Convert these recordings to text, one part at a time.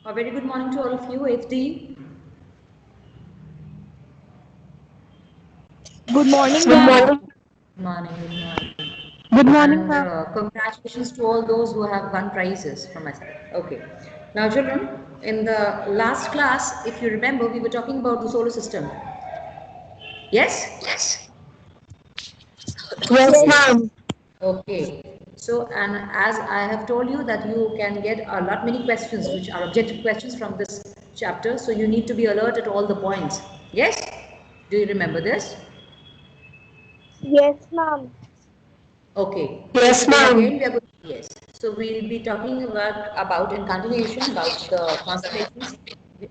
A very good morning to all of you. FD. Good morning, Good ma'am. morning. Morning, good morning. Good morning, And ma'am. congratulations to all those who have won prizes from my side. Okay. Now, children, in the last class, if you remember, we were talking about the solar system. Yes? Yes, Yes, Yes. ma'am. Okay. So, and as I have told you that you can get a lot many questions which are objective questions from this chapter. So you need to be alert at all the points. Yes? Do you remember this? yes, ma'am. Okay. So Yes, today ma'am. again we are going. Yes. So we'll be talking about in continuation about the constellations.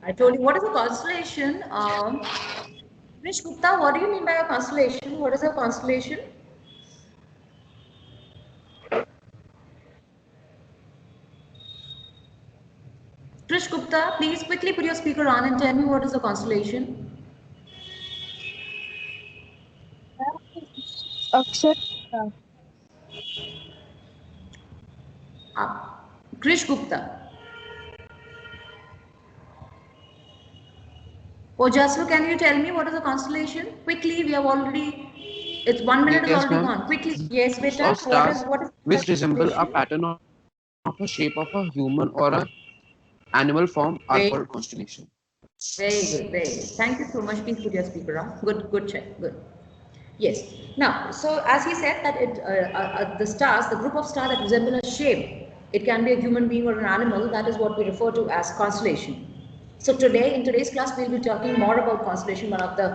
I told you what is a constellation. Krish Gupta, what do you mean by a constellation? What is a constellation? Krish Gupta, please quickly put your speaker on and tell me what is a constellation. Akshat. Uh, Krish Gupta. Ojaslu, can you tell me what is a constellation? Quickly, we have already. It's 1 minute is Yes, already ma'am. gone. Quickly, yes, Or beta. stars What is which resemble a constellation? pattern of a shape of a human or a animal form are called Very, constellation. very good, very good. Thank you so much. Please put your speaker on. Good, good check. Good. Yes. Now, so as he said that the stars, the group of stars that resemble a shape, it can be a human being or an animal. That is what we refer to as constellation. So today, in today's class, we'll be talking more about constellation, one of the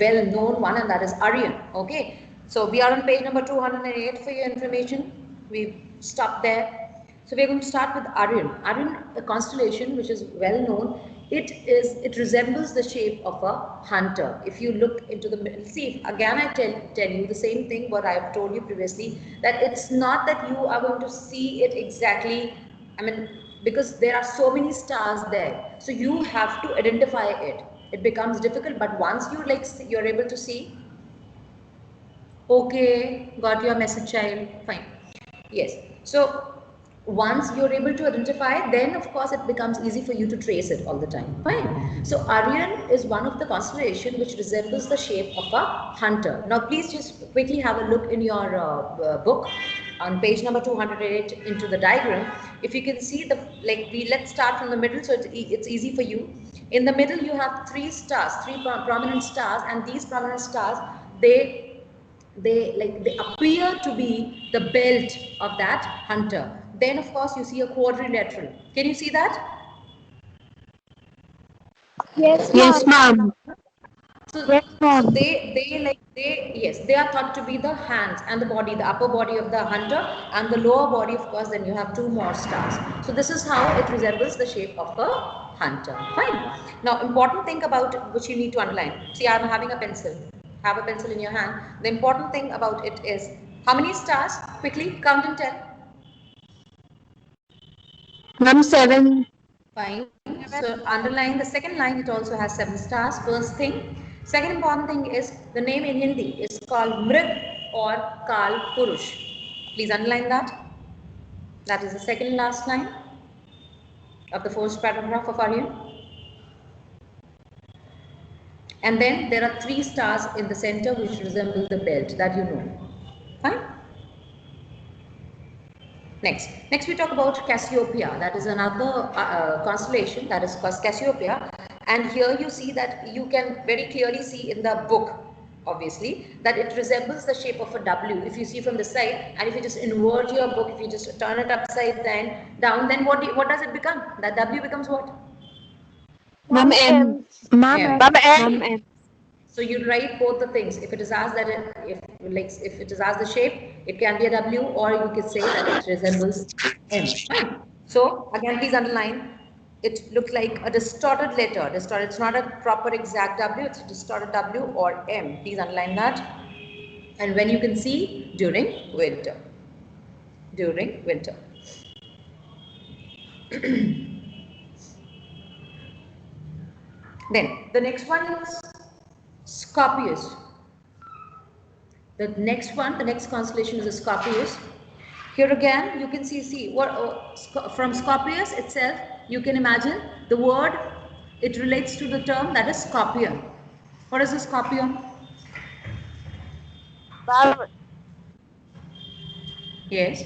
well-known one, and that is Arian. Okay. So we are on page number 208 for your information. We stopped there. So we're going to start with Arian. Arian, a constellation which is well known. It resembles the shape of a hunter. If you look into the middle, see again I tell you the same thing what I have told you previously, that it's not that you are going to see it exactly. I mean, because there are so many stars there, so you have to identify it. It becomes difficult, but once you're able to see. Okay, got your message, child. Fine. Yes. So once you're able to identify, then of course it becomes easy for you to trace it all the time. Fine. So Aryan is one of the constellation which resembles the shape of a hunter. Now please just quickly have a look in your book on page number 208 into the diagram. If you can see the let's start from the middle so it's easy for you. In the middle you have three stars, three prominent stars, and these prominent stars they appear to be the belt of that hunter. Then of course you see a quadrilateral. Can you see that? Yes, Yes, ma'am. ma'am. So, Yes, so ma'am. they are thought to be the hands and the body, the upper body of the hunter, and the lower body, of course, then you have two more stars. So this is how it resembles the shape of a hunter. Fine. Now, important thing about it, which you need to underline. See, I'm having a pencil. Have a pencil in your hand. The important thing about it is how many stars? Quickly count and tell. Ma'am, 7. Fine. So underline the second line, it also has 7 stars. First thing. Second important thing is the name in Hindi is called Mrid or Kal Purush. Please underline that. That is the second last line of the first paragraph of Aryan. And then there are 3 stars in the center which resemble the belt that you know. Fine. Next we talk about Cassiopeia. That is another constellation that is called Cassiopeia. And here you see that you can very clearly see in the book, obviously, that it resembles the shape of a W. If you see from the side, and if you just invert your book, if you just turn it upside down, then what does it become? That W becomes what? Ma'am, Ma'am, M. M. M. Ma'am, Ma'am, M. M. So you write both the things. If it is asked that if it is asked the shape, it can be a W, or you could say that it resembles M. Fine. So again, please underline. It looks like a distorted letter. Distorted. It's not a proper exact W. It's a distorted W or M. Please underline that. And when you can see during winter. During winter. Then the next one is Scorpius. The next constellation is Scorpius. Here again, you can see what from Scorpius itself, you can imagine the word, it relates to the term that is scorpion. What is a scorpion? Ma'am, Yes.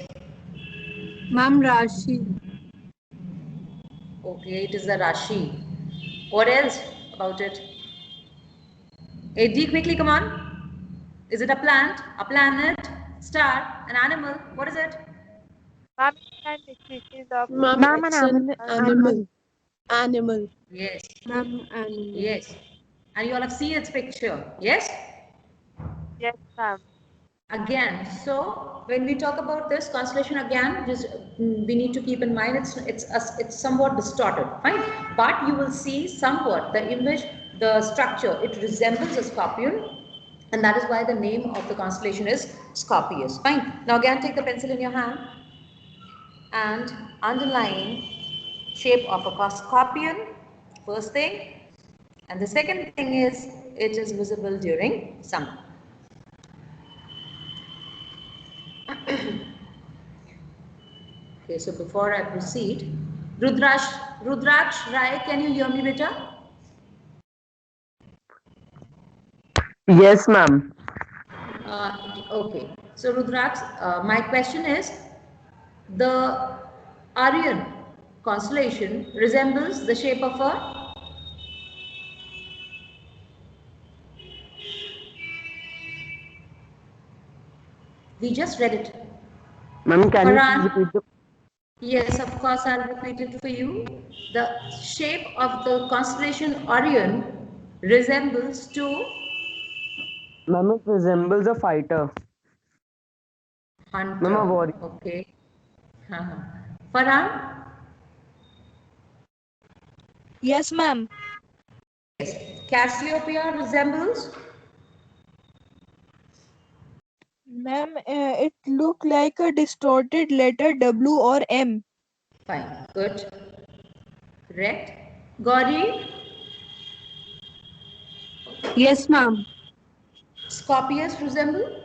Ma'am, Rashi. Okay, it is the Rashi. What else about it? AD, quickly, come on. Is it a plant, a planet, star, an animal? What is it? ma'am, and species of Ma'am, Ma'am, it's an an animal. Animal. Yes. Ma'am, animal. Yes. And you all have seen its picture. Yes? yes, ma'am. Again, so when we talk about this constellation again, just we need to keep in mind it's somewhat distorted, fine. But you will see somewhat the image, the structure, it resembles a scorpion, and that is why the name of the constellation is Scorpius. Fine. Now again, take the pencil in your hand and underline shape of a scorpion. First thing, and the second thing is it is visible during summer. Okay, so before I proceed, Rudraksh Rai, can you hear me better? Yes, ma'am. Okay, so Rudraksh, my question is, the Aryan constellation resembles the shape of a, we just read it. Ma'am, can you Farhan? please repeat the... Yes, of course, I'll repeat it for you. The shape of the constellation Orion resembles to Ma'am, it resembles a fighter. hunter. Ma'am, a warrior. Okay. Uh-huh. Farhan? Yes, ma'am. Cassiopeia resembles? Ma'am, it look like a distorted letter W or M. Fine, good. Correct. Gauri? Yes, ma'am. Scorpius resemble?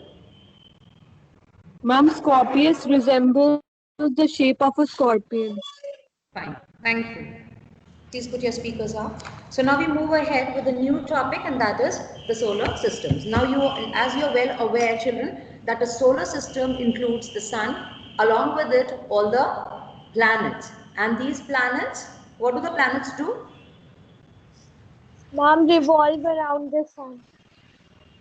Ma'am, Scorpius resembles the shape of a scorpion. Fine, thank you. Please put your speakers off. So now we move ahead with a new topic, and that is the solar systems. Now as you are well aware, children, that a solar system includes the sun, along with it all the planets. And these planets, what do the planets do? Ma'am, revolve around the sun.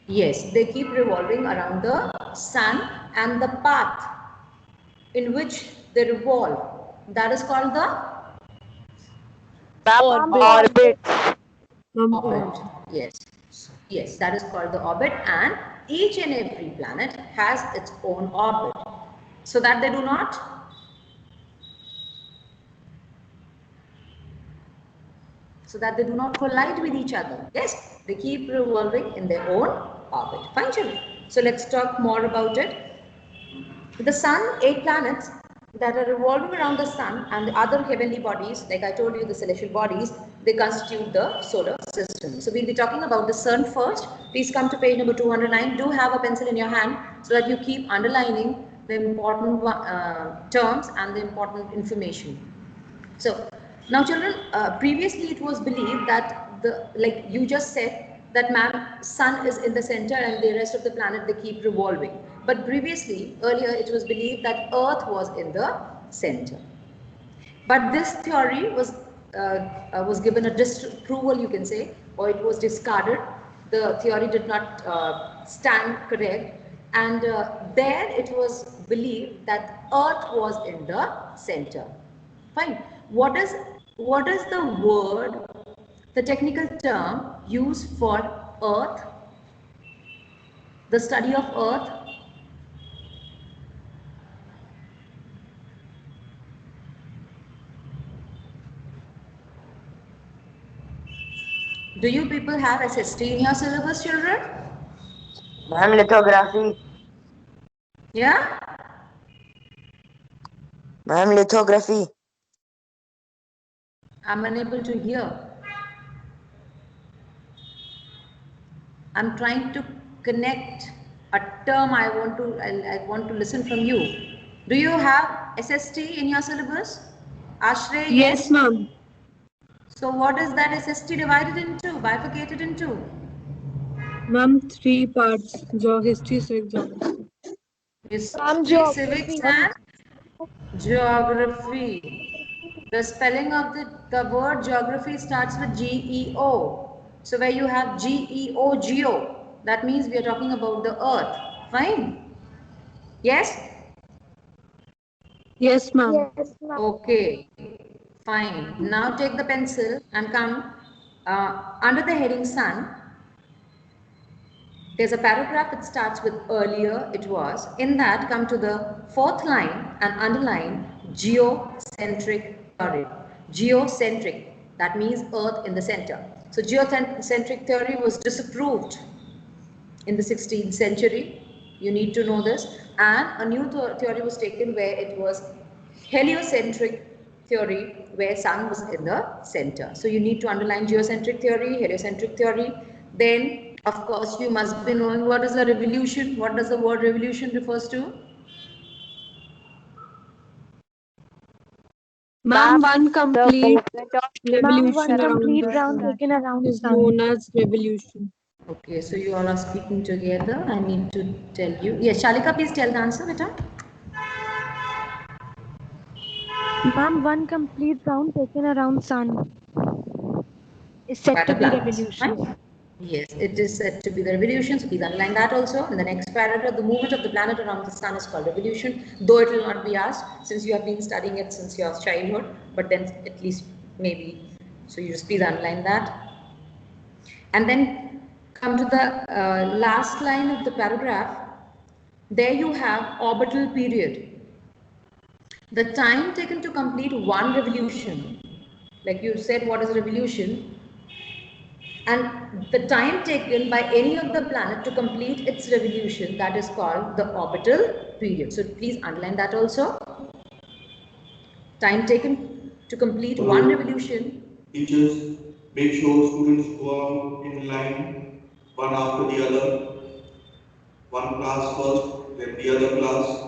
Yes, they keep revolving around the sun, and the path in which they revolve, that is called the Ma'am, orbit. Ma'am, orbit. Yes, yes, that is called the orbit, and each and every planet has its own orbit, so that they do not collide with each other. Yes, they keep revolving in their own orbit. Fine, children. So let's talk more about it. The sun, 8 planets that are revolving around the sun, and the other heavenly bodies, like I told you, the celestial bodies, they constitute the solar system. So we'll be talking about the sun first. Please come to page number 209. Do have a pencil in your hand so that you keep underlining the important terms and the important information. So now children, previously it was believed that like you just said, that sun is in the center and the rest of the planet, they keep revolving. But previously, earlier, it was believed that earth was in the center. But this theory was given a disapproval, you can say, or it was discarded. The theory did not stand correct, and there it was believed that earth was in the center. Fine. What is the word, the technical term used for earth, the study of earth? Do you people have SST in your syllabus, children? Ma'am, lithography. Yeah? Ma'am, lithography. I'm unable to hear. I'm trying to connect a term I want to listen from you. Do you have SST in your syllabus? Ashray, Yes, ma'am. So what is that SST divided into, bifurcated into? Ma'am, 3 parts. History, civic, geography. History, civics and geography. The spelling of the word geography starts with GEO. So where you have GEO, geo, that means we are talking about the earth. Fine? Yes? Yes, ma'am. Yes, ma'am. Okay, fine. Now take the pencil and come under the heading sun. There's a paragraph that starts with earlier it was. In that, come to the fourth line and underline geocentric theory. Geocentric, that means earth in the center. So geocentric theory was disapproved in the 16th century. You need to know this. And a new theory was taken where it was heliocentric theory, where sun was in the center. So you need to underline geocentric theory, heliocentric theory. Then, of course, you must be knowing what is a revolution. What does the word revolution refers to? Ma'am, one complete Ma'am, revolution one around complete the round sun taken around the is sun. known as revolution. Okay, so you all are speaking together. I need to tell you. Yes, Shalika, please tell the answer, beta. Ma'am, one complete round taken around sun is said By to the be planets. revolution. Right? Yes, it is said to be the revolution. So please underline that also. In the next paragraph, the movement of the planet around the sun is called revolution, though it will not be asked since you have been studying it since your childhood, but then at least maybe. So you just please underline that. And then come to the last line of the paragraph. There you have orbital period. The time taken to complete one revolution, like you said, what is a revolution? And the time taken by any of the planet to complete its revolution, that is called the orbital period. So please underline that also. Time taken to complete one revolution. Teachers, make sure students go out in line, one after the other. One class first, then the other class.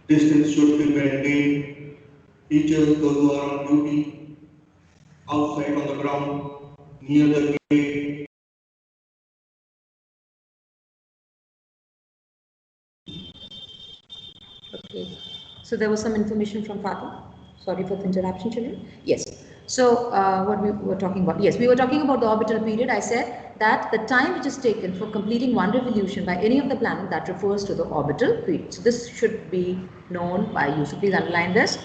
Distance should be maintained. Teachers, those who are on duty, outside on the ground, near the gate. Okay. So there was some information from Father. Sorry for the interruption, children. Yes. So what we were talking about? Yes, we were talking about the orbital period. I said that the time which is taken for completing one revolution by any of the planet, that refers to the orbital period. So this should be known by you. So please underline this.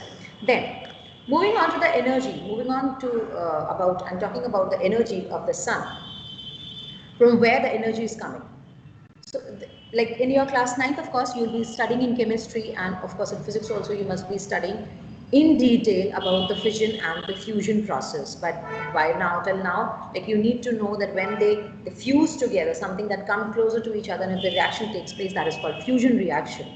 Then moving on to the energy. Moving on to I'm talking about the energy of the sun. From where the energy is coming. So, like in your class 9th, of course, you'll be studying in chemistry, and of course in physics also you must be studying in detail about the fission and the fusion process. But by now, till now, like you need to know that when they fuse together, something that come closer to each other, and if the reaction takes place, that is called fusion reaction.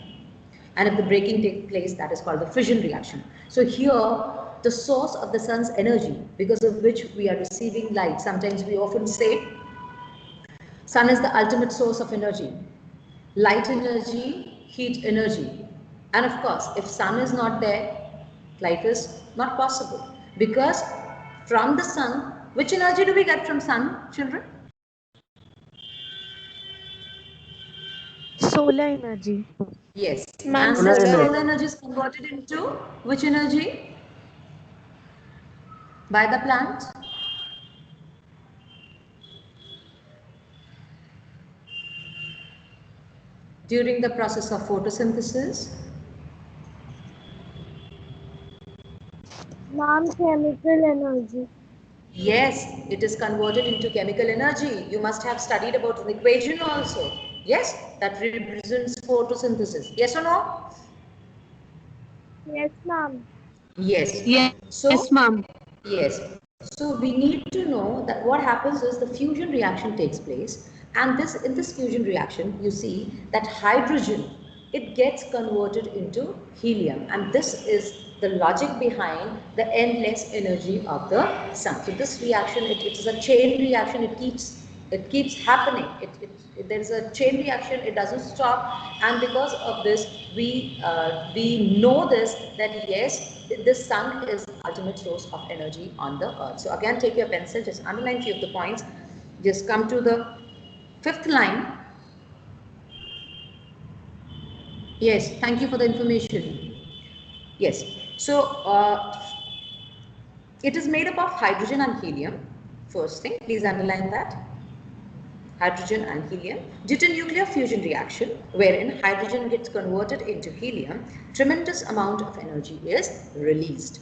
And if the breaking takes place, that is called the fission reaction. So here, the source of the sun's energy, because of which we are receiving light, sometimes we often say, sun is the ultimate source of energy. Light energy, heat energy. And of course, if sun is not there, life is not possible. Because from the sun, which energy do we get from sun, children? Solar energy. Yes. Ma'am, And Solar this energy. solar energy is converted into which energy? By the plant? During the process of photosynthesis. Ma'am, chemical energy. Yes, it is converted into chemical energy. You must have studied about an equation also. Yes, that represents photosynthesis. Yes or no? Yes, ma'am. Yes. Yes, So, ma'am. yes. So we need to know that what happens is the fusion reaction takes place, and in this fusion reaction you see that hydrogen, it gets converted into helium, and this is the logic behind the endless energy of the sun. So this reaction, it is a chain reaction, it keeps It keeps happening. There is a chain reaction. It doesn't stop, and because of this, we know this, that yes, this sun is ultimate source of energy on the earth. So again, take your pencil, just underline few of the points. Just come to the fifth line. Yes, thank you for the information. Yes, so it is made up of hydrogen and helium. First thing, please underline that. Hydrogen and helium due to nuclear fusion reaction, wherein hydrogen gets converted into helium, tremendous amount of energy is released.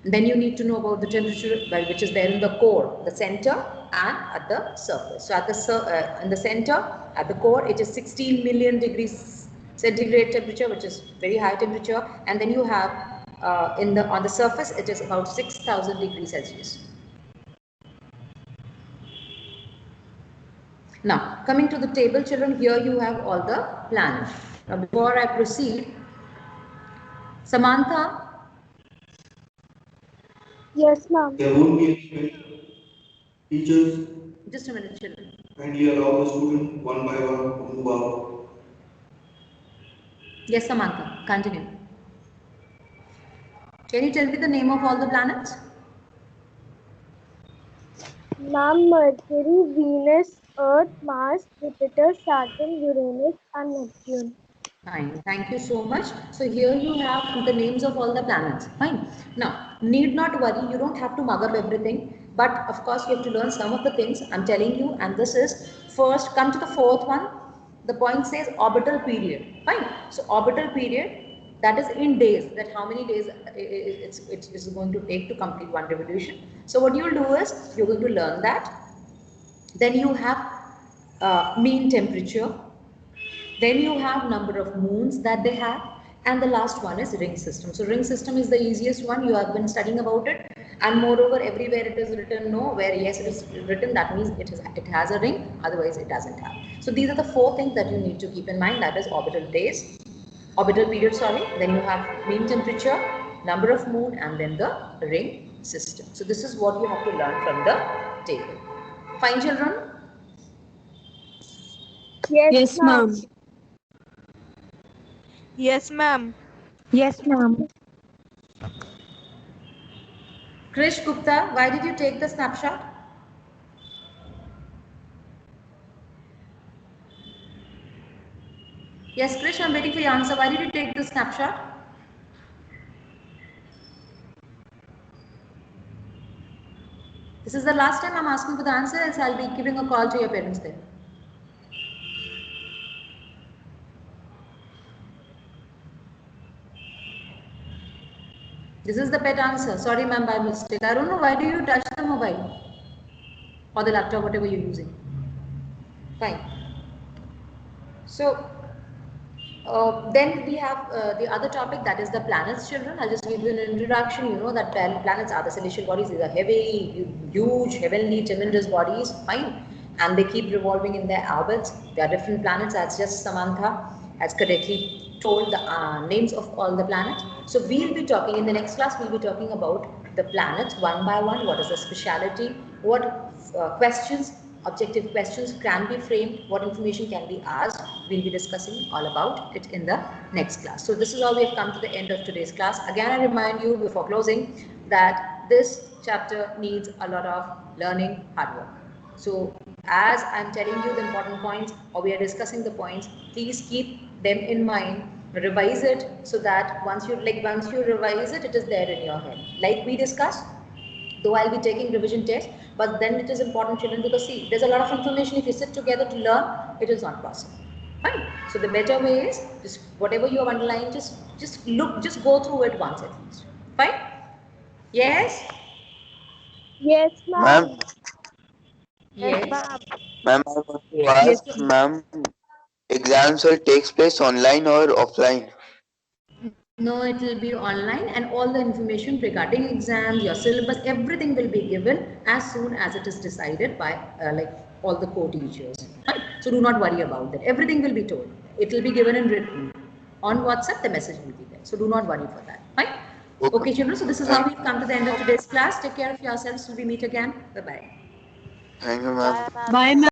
Then you need to know about the temperature, which is there in the core, the center, and at the surface. So at the in the center, at the core, it is 16 million degrees centigrade temperature, which is very high temperature, and then you have on the surface, it is about 6,000 degrees Celsius. Now, coming to the table, children, here you have all the planets. Now, before I proceed, Samantha. Yes, ma'am. There won't be any question. Teachers, Just a minute, children. kindly allow the student one by one to move out. Yes, Samantha, continue. Can you tell me the name of all the planets? Ma'am, Mercury, Venus, Earth, Mars, Jupiter, Saturn, Uranus, and Neptune. Fine, thank you so much. So here you have the names of all the planets. Fine. Now, need not worry, you don't have to mug up everything, but of course you have to learn some of the things I'm telling you, and this is first. Come to the fourth one. The point says orbital period. Fine. So orbital period, that is in days, that how many days it's going to take to complete one revolution. So what you'll do is you're going to learn that. Then you have mean temperature. Then you have number of moons that they have, and the last one is ring system. So ring system is the easiest one. You have been studying about it, and moreover, everywhere it is written no, where yes it is written, that means it has a ring, otherwise it doesn't have. So these are the four things that you need to keep in mind. That is orbital period, sorry. Then you have mean temperature, number of moon, and then the ring system. So this is what you have to learn from the table. Fine, children? Yes, ma'am. Yes, ma'am. Yes, ma'am. Krish Gupta, why did you take the snapshot? Yes, Krish, I'm waiting for your answer. Why did you take the snapshot? This is the last time I'm asking for the answer, else I'll be giving a call to your parents there. This is the pet answer. Sorry, ma'am, by mistake. I don't know, why do you touch the mobile or the laptop, whatever you're using. Fine. So, then we have the other topic, that is the planets, children. I'll just give you an introduction. You know that planets are the celestial bodies. These are heavy, huge, heavenly, tremendous bodies. Fine. And they keep revolving in their orbits. There are different planets, as just Samantha has correctly told the names of all the planets. So we'll be talking in the next class, we'll be talking about the planets one by one. What is the speciality? What questions, objective questions can be framed? What information can be asked? We'll be discussing all about it in the next class. So this is how we have come to the end of today's class. Again, I remind you before closing that this chapter needs a lot of learning, hard work. So as I'm telling you the important points, or we are discussing the points, please keep them in mind, revise it, so that once you revise it, it is there in your head. Like we discussed, though I'll be taking revision test, but then it is important, children, because see, there's a lot of information. If you sit together to learn, it is not possible. Fine. So the better way is just whatever you have underlined, just go through it once at least. Fine. Yes. Yes, ma'am. Ma'am, Yes. ma'am, I want to ask, ma'am, exams will takes place online or offline? No, it will be online, and all the information regarding exams, your syllabus, everything will be given as soon as it is decided by like all the co-teachers. Right? So do not worry about that. Everything will be told. It will be given in written. On WhatsApp, the message will be there. So do not worry for that. Right? Okay, children. So this is how we've come to the end of today's class. Take care of yourselves till we meet again. Bye-bye. Thank you, ma'am. Bye, ma'am.